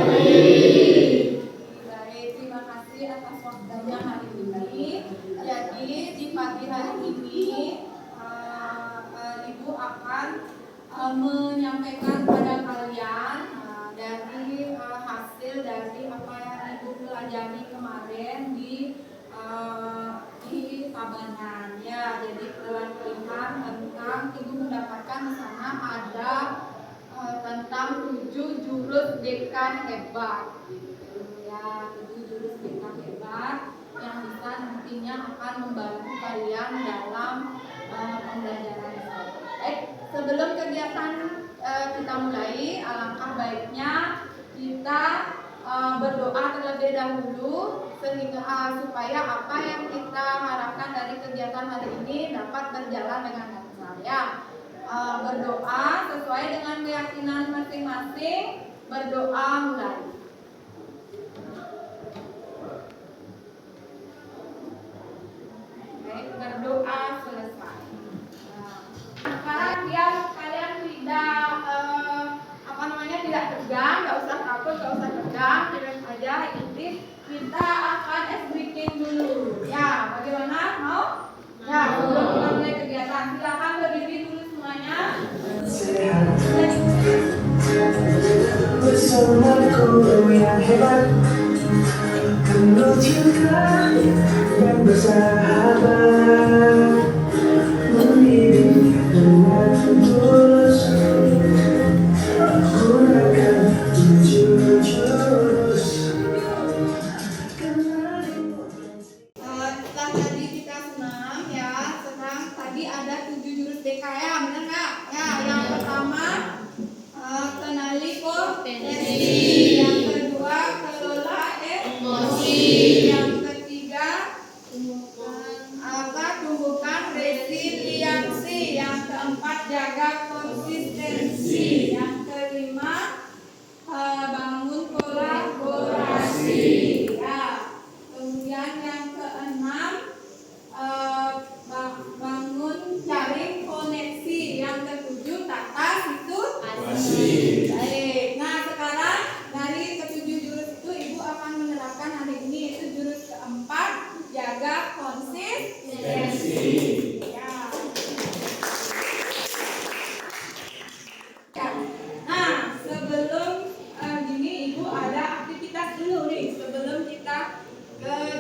Baik, terima kasih atas waktunya hari ini. Jadi di pagi hari ini Ibu akan menyampaikan pada kalian dari hasil dari apa yang Ibu pelajari kemarin di Tabanan ya. Jadi pelatihan tentang Ibu mendapatkan di sana ada tentang 7 jurus dekan hebat ya, 7 jurus dekan hebat yang bisa nantinya akan membantu kalian dalam pembelajaran. Baik, sebelum kegiatan kita mulai, alangkah baiknya kita berdoa terlebih dahulu sehingga supaya apa yang kita harapkan dari kegiatan hari ini dapat berjalan dengan lancar ya. Berdoa sesuai dengan keyakinan masing-masing. Berdoa mulai. Baik, berdoa selesai. Sekarang biar kalian tidak tegang, nggak usah takut, nggak usah tegang, relax aja. Ini kita akan breathing dulu. Ya, bagaimana? Mau? Ya, sebelum kita mulai kegiatan, silakan berdiri dulu semuanya. Bersamaku yang hebat, penuh cinta dan bersahabat, mendidik dengan tulus, gunakan 7 jurus. Setelah tadi kita senam ya, tadi ada 7 jurus DKM, benar nggak? Ya, yang pertama kenali potensi, yang kedua kelola emosi, yang ketiga tumbuhkan resiliensi, yang keempat jaga konsistensi, yang kelima bangun kolaborasi ya. Kemudian yang keenam bangun jaring koneksi, yang ketujuh tata situasi. Baik, nah sekarang dari ketujuh jurus itu Ibu akan menerapkan hari ini, itu jurus keempat, jaga konsistensi ya. Nah sebelum gini Ibu ada aktivitas dulu nih sebelum kita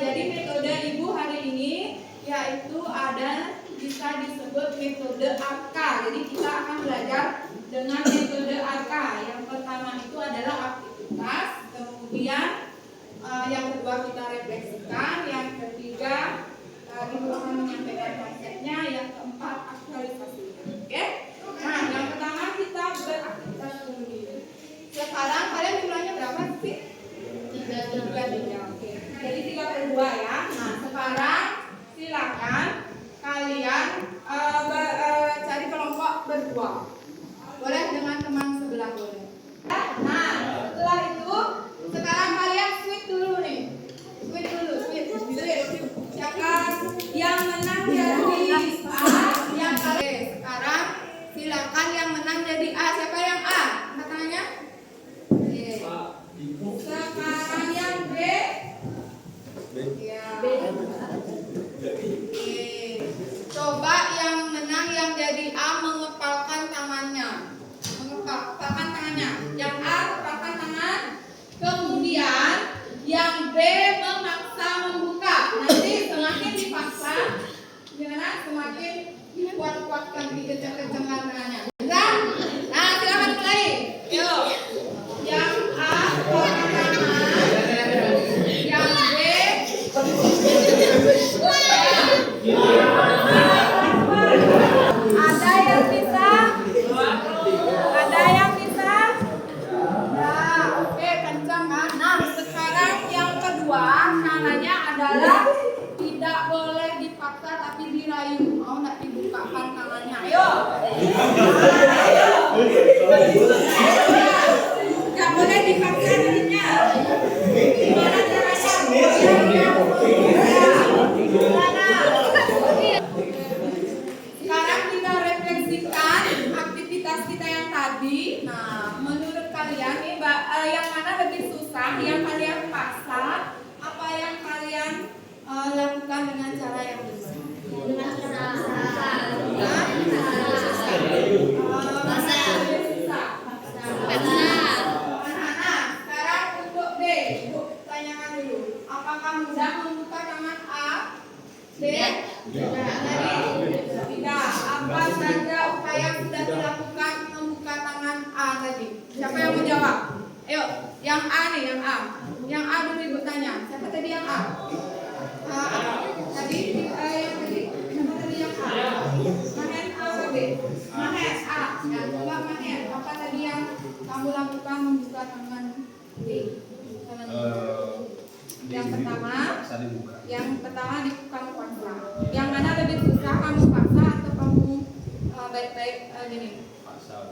jadi metode Ibu hari ini yaitu ada bisa disebut metode ARKA. Jadi kita akan belajar dengan metode ARKA. Yang pertama itu adalah aktivitas, kemudian yang kedua kita refleksikan, yang ketiga Ibu akan menyampaikan konsepnya, yang keempat aktualisasi. Oke? Nah, yang pertama kita beraktivitas dulu. Sekarang kalian jumlahnya berapa sih? 3. Oke. Jadi 3/2 ya. Nah, sekarang silakan kalian cari kelompok berdua. Boleh dengan teman sebelah boleh. Nah, setelah itu sekarang kalian switch dulu nih. Switch. Siapa yang menang jadi A? Yang kalian sekarang silakan yang menang jadi A. Siapa yang A? Katanya? Sekarang yang B. Ya. Coba yang menang yang jadi A mengepalkan tangannya. Yang A mengepalkan tangan. Kemudian yang B memaksa membuka. Nanti semakin dipaksa, gimana? Semakin dikuat-kuatkan, dikencang-kencangkan tangannya. Enggak? Nah, silakan mulai. Yuk. Yang A mengepalkan tangan. Yang B ada yang bisa? Ada yang bisa? Nah, oke, kencang kan? Nah, sekarang yang kedua caranya adalah tidak boleh dipaksa tapi dirayu. Mau nggak dibukakan tangannya? Ayo. Nggak boleh dipaksa tangannya. Gimana caranya? Sekarang kita refleksikan aktivitas kita yang tadi. Nah, menurut kalian nih, yang mana lebih susah? yang kalian paksa, apa yang kalian lakukan dengan cara yang benar? Dengan cara paksa. Anak-anak, sekarang untuk B, Ibu tanyakan dulu. Apakah mudah membuka tangan A? B? Tidak. Apa saja upaya sudah dilakukan membuka tangan A tadi? Siapa yang mau jawab? Ayo, yang A nih, yang A. Yang A dulu Ibu tanya. Siapa tadi yang A? Tadi yang tadi. Siapa tadi yang A? Mahen A atau B? Mahen A. Ya, coba Mahen. Apa tadi yang kamu lakukan membuka tangan B? Yang pertama kamu paksa. Yang mana lebih susah, kamu paksa atau kamu baik-baik gini?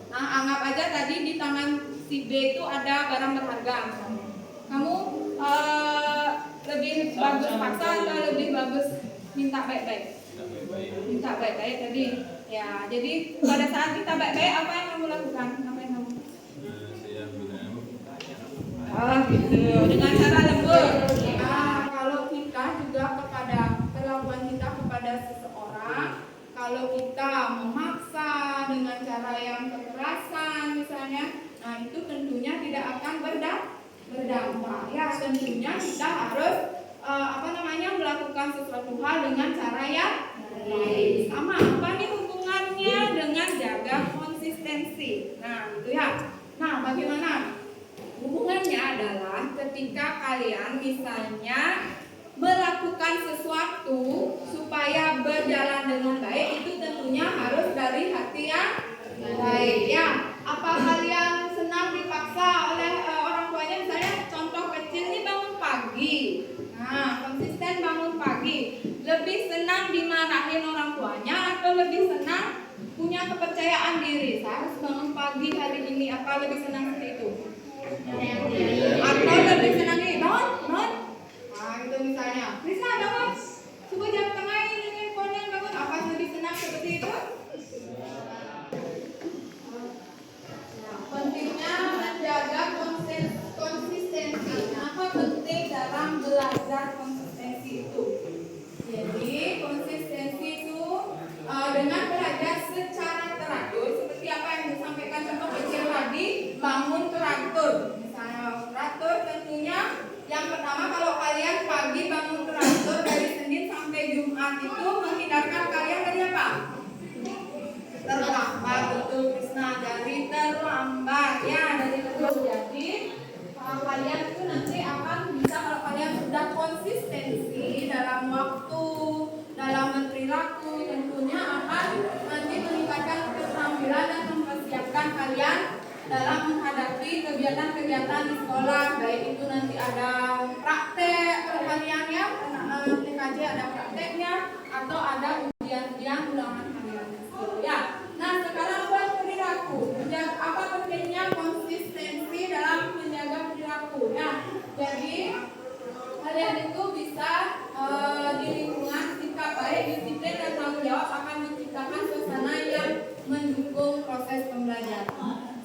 Nah, anggap aja tadi di tangan si B itu ada barang berharga. Kamu lebih bagus paksa atau lebih bagus minta baik-baik? Minta baik-baik tadi. Ya, jadi pada saat kita baik-baik, apa yang kamu lakukan? Apa yang kamu? Oh, gitu. Dengan cara lembut. Kalau kita juga kepada perlakuan kita kepada seseorang, kalau kita memaksa dengan cara yang kekerasan misalnya, nah itu tentunya tidak akan berdampak. Ya, tentunya kita harus melakukan sesuatu hal dengan cara yang baik. Sama apa nih hubungannya dengan jaga konsistensi? Nah, gitu ya. Nah, bagaimana? Hubungannya adalah ketika kalian misalnya melakukan sesuatu supaya berjalan dengan baik, itu tentunya harus dari hati yang baik ya. Apa kalian senang dipaksa oleh orang tuanya? Misalnya contoh kecil nih, bangun pagi. Nah, konsisten bangun pagi. Lebih senang dimarahin orang tuanya atau lebih senang punya kepercayaan diri? Saya harus bangun pagi hari ini. Apa lebih senang seperti itu? Atau lebih senang ini, bangun. Nah, itu misalnya, Krisna bangun. Subuh jam tengah ini handphone bangun. Apa lebih senang seperti itu? Nah, pentingnya menjaga konsistensi. Apa penting dalam belajar konsistensi itu? Jadi konsistensi itu dengan belajar secara teratur, seperti apa yang disampaikan contoh kecil tadi, bangun teratur. Misalnya bangun teratur, tentunya yang pertama kalau kalian pagi bangun teratur dari Senin sampai Jumat itu menghindarkan kalian dari apa? Terlambat, betul Krisna, dari terlambat ya, dari terlambat. Jadi kalian itu nanti akan bisa, kalau kalian sudah konsistensi dalam waktu, dalam berperilaku, tentunya akan nanti meningkatkan keterampilan dan mempersiapkan kalian dalam menghadapi kegiatan-kegiatan di sekolah, baik itu nanti ada praktek perharian ya, TKJ ada prakteknya, atau ada ujian-ujian ulangan harian ya. Nah, sekarang buat perilaku, apa pentingnya konsistensi dalam menjaga perilaku ya. Jadi kalian itu bisa di lingkungan sikap baik, disiplin dan tanggung jawab akan menciptakan suasana yang mendukung proses pembelajaran.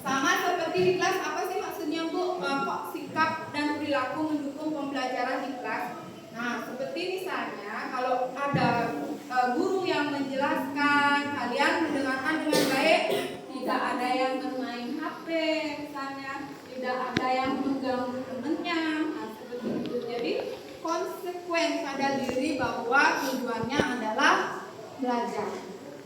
Sama seperti di kelas, apa sih maksudnya Bu? Kok sikap dan perilaku mendukung pembelajaran di kelas? Nah, seperti misalnya kalau ada guru yang menjelaskan, kalian mendengarkan dengan baik, tidak ada yang bermain HP misalnya, tidak ada yang mengganggu temannya, nah, seperti itu. Jadi konsekuen pada diri bahwa tujuannya adalah belajar.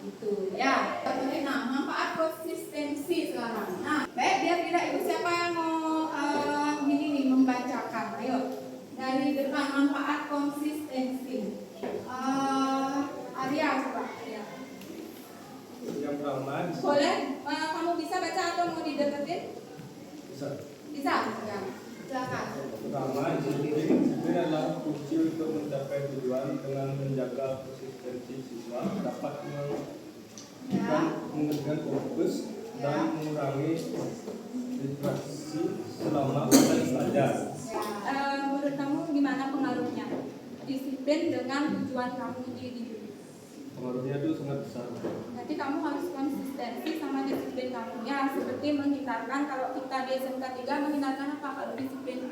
Itu ya. Nah, manfaat konsistensi sekarang. Nah, baik, biar tidak ibu siapa yang mau ini nih membacakan. Ayo. Dari depan, manfaat konsistensi. Arya coba. Ya. Yang pertama, Boleh kamu bisa baca atau mau dideketin? bisa. Bisa? Ya. Silakan. Pertama, disiplin adalah kunci untuk mencapai tujuan. Dengan menjaga konsistensi siswa dapat meningkatkan fokus dan mengurangi distraksi selama proses belajar. Menurut kamu gimana pengaruhnya disiplin dengan tujuan kamu di hidup? Pengaruhnya itu sangat besar. Nanti kamu harus konsistensi sama disiplin kamu ya, seperti menghindarkan, kalau kita di SMK 3 menghindarkan apa kalau disiplin?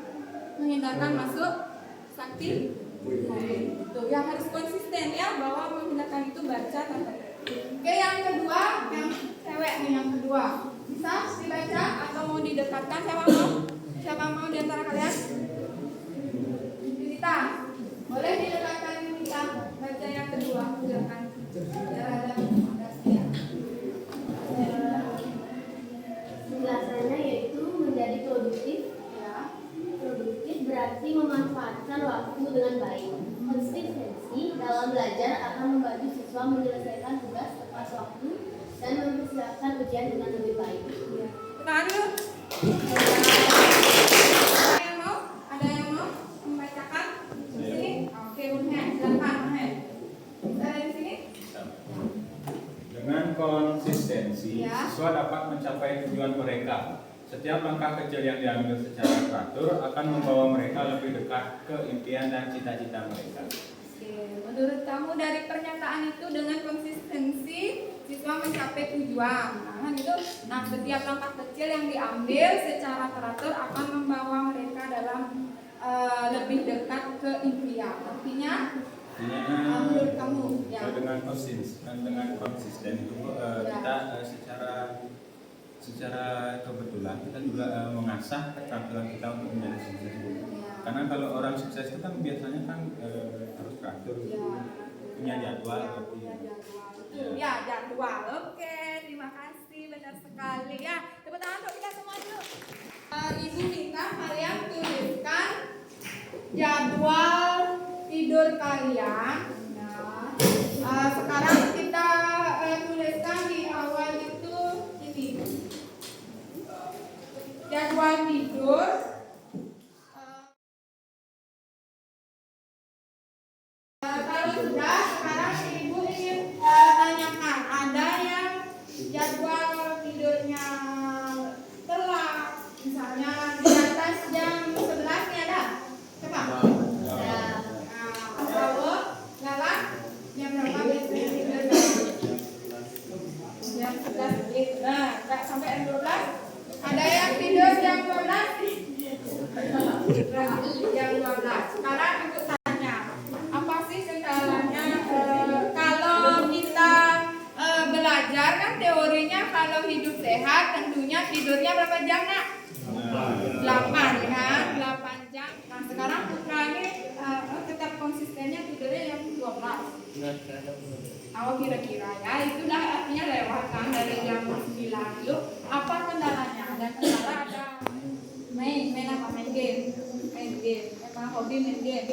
akan masuk sakti. Tuh, yang harus konsisten ya bahwa memindahkan itu baca tanda. Oke, yang kedua, yang cewek nih yang kedua. Bisa dibaca atau mau didekatkan? Siapa mau? Siapa mau di antara kalian? Kita. Boleh didekatkan kita baca yang kedua, silakan. Biar ada ya. Penjelasannya yaitu menjadi produktif. Ya. Produktif berarti memanfaatkan waktu dengan baik. Konsistensi dalam belajar akan membantu siswa menyelesaikan tugas tepat waktu dan mempersiapkan ujian dengan lebih baik. Tangan dulu. Ada yang mau? Ada yang mau membacakan? Di sini? Oke, Unhen, silakan Unhen. Bisa dari sini? Dengan konsistensi, Ya. siswa dapat mencapai tujuan mereka. Setiap langkah kecil yang diambil secara teratur akan membawa mereka lebih dekat ke impian dan cita-cita mereka. Oke, menurut kamu dari pernyataan itu dengan konsistensi siswa mencapai tujuan. Nah, itu. Nah, setiap langkah kecil yang diambil secara teratur akan membawa mereka dalam lebih dekat ke impian. Artinya, menurut kamu, ya. Dengan konsisten itu kita secara kebetulan kita juga mengasah keterampilan kita untuk menjadi sukses. Karena kalau orang sukses itu kan biasanya kan harus teratur, punya jadwal. Punya jadwal. Ya, jadwal. Oke, terima kasih, benar sekali ya. Tepuk tangan untuk kita semua dulu. Ibu minta kalian tuliskan jadwal tidur kalian. Nah, sekarang kita tuliskan di awal itu ini jadwal tidur. Kalau sudah, sekarang ibu ingin tanyakan, ada yang jadwal tidurnya telat, misalnya di atas jam 11 nih ada? Coba. Atau galak jam berapa biasanya tidurnya? Jam 11 gitu. Nah, nggak sampai jam 12. Ada yang tidur jam 12? Jam 12. Sekarang ibu tanya, apa sih kendalanya kalau kita belajar kan teorinya kalau hidup sehat tentunya tidurnya berapa jam nak? 8 kan? 8 jam. Nah sekarang Putra ini tetap konsistennya tidurnya jam 12. Awal kira-kira ya itulah artinya lewat kan dari jam 9 dulu. Apa kendalanya? Ada kendala, ada main apa? Main game. Emang hobi main game.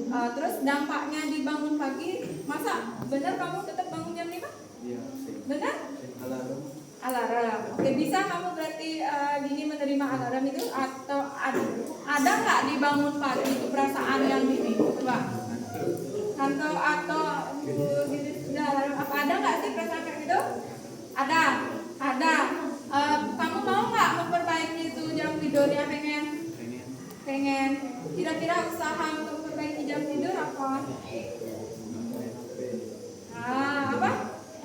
Terus dampaknya dibangun pagi, masa benar kamu tetap bangun jam 5? Iya. Benar? Alarm. Oke, bisa kamu berarti gini menerima alarm itu atau ada nggak dibangun pagi itu perasaan yang gini? Coba. Atau gini sudah alarm apa ada nggak sih perasaan kayak gitu? Ada. Kamu mau nggak memperbaiki itu jam tidurnya pengen? Kira-kira usaha untuk memperbaiki jam tidur apa? Apa?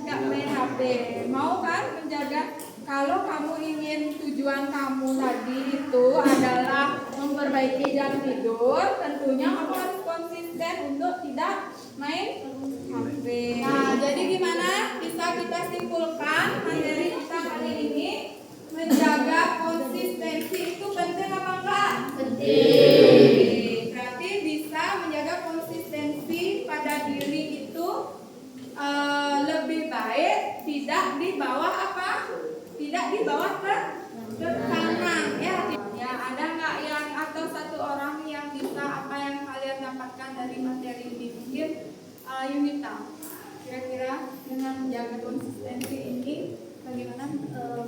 Nggak main HP. Mau kan menjaga? Kalau kamu ingin tujuan kamu tadi itu adalah memperbaiki jam tidur, tentunya kamu harus konsisten untuk tidak main HP. Nah, jadi gimana? Bisa kita simpulkan materi kita kali ini menjaga konsistensi itu penting apa enggak? Penting. Berarti bisa menjaga konsistensi pada diri itu lebih baik tidak di bawah apa? Tidak di bawah ke kanan ya. Ya ada nggak yang atau satu orang yang bisa apa yang kalian dapatkan dari materi ini mungkin Yunita kira-kira dengan menjaga konsistensi ini bagaimana?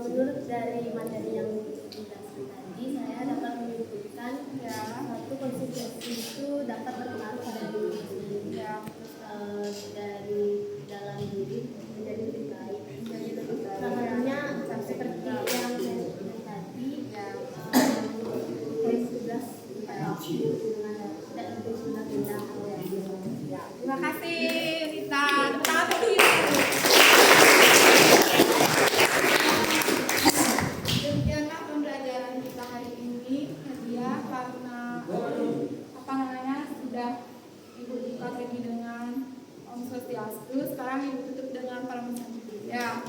Menurut dari materi yang dijelaskan tadi, saya dapat menyimpulkan satu konsistensi itu dapat berpengaruh pada diri sendiri. Dari dalam diri menjadi lebih baik. Contohnya seperti yang saya sebutkan tadi, tugas waktu dengan tidak lebih pindah-pindah. Terima kasih Rita. Tangan dulu. Demikianlah pembelajaran kita hari ini. Ya, karena dibuka tadi dengan Om Swastiastu, sekarang Ibu tutup dengan Para Masyarakat. Ya.